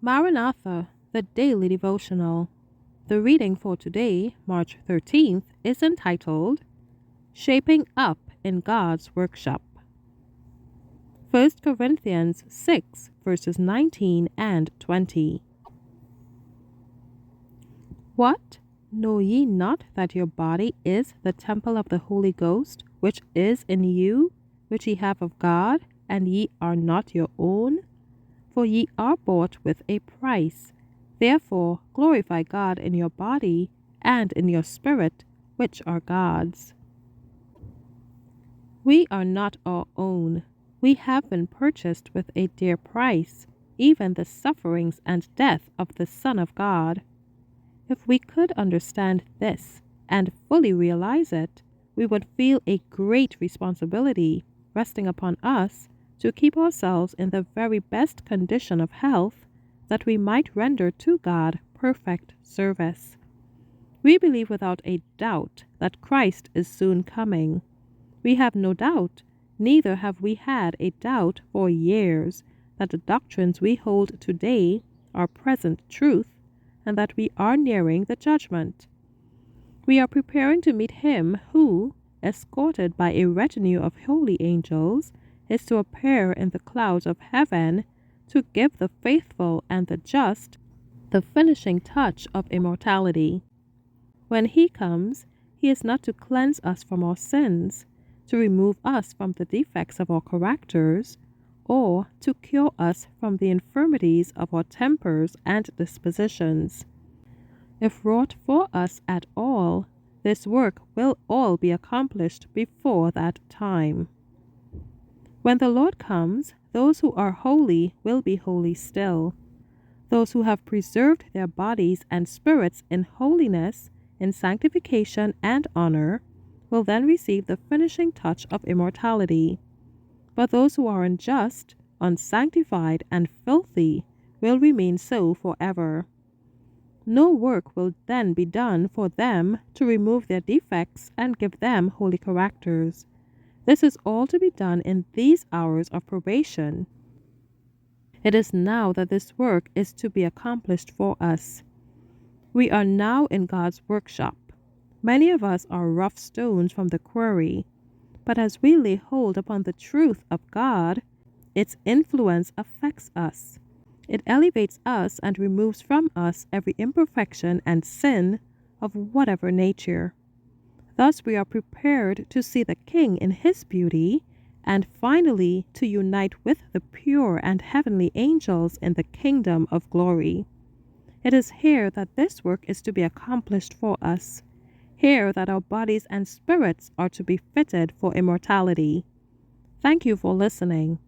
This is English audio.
Maranatha, the Daily Devotional. The reading for today, March 13th, is entitled Shaping Up in God's Workshop. 1 Corinthians 6, verses 19 and 20. What? Know ye not that your body is the temple of the Holy Ghost, which is in you, which ye have of God, and ye are not your own? For ye are bought with a price. Therefore glorify God in your body and in your spirit, which are God's. We are not our own. We have been purchased with a dear price, even the sufferings and death of the Son of God. If we could understand this and fully realize it, we would feel a great responsibility resting upon us to keep ourselves in the very best condition of health that we might render to God perfect service. We believe without a doubt that Christ is soon coming. We have no doubt, neither have we had a doubt for years, that the doctrines we hold today are present truth, and that we are nearing the judgment. We are preparing to meet him who, escorted by a retinue of holy angels, is to appear in the clouds of heaven to give the faithful and the just the finishing touch of immortality. When he comes, he is not to cleanse us from our sins, to remove us from the defects of our characters, or to cure us from the infirmities of our tempers and dispositions. If wrought for us at all, this work will all be accomplished before that time. When the Lord comes, those who are holy will be holy still. Those who have preserved their bodies and spirits in holiness, in sanctification and honor, will then receive the finishing touch of immortality. But those who are unjust, unsanctified, and filthy will remain so forever. No work will then be done for them to remove their defects and give them holy characters. This is all to be done in these hours of probation. It is now that this work is to be accomplished for us. We are now in God's workshop. Many of us are rough stones from the quarry, but as we lay hold upon the truth of God, its influence affects us. It elevates us and removes from us every imperfection and sin of whatever nature. Thus we are prepared to see the King in his beauty, and finally to unite with the pure and heavenly angels in the kingdom of glory. It is here that this work is to be accomplished for us, here that our bodies and spirits are to be fitted for immortality. Thank you for listening.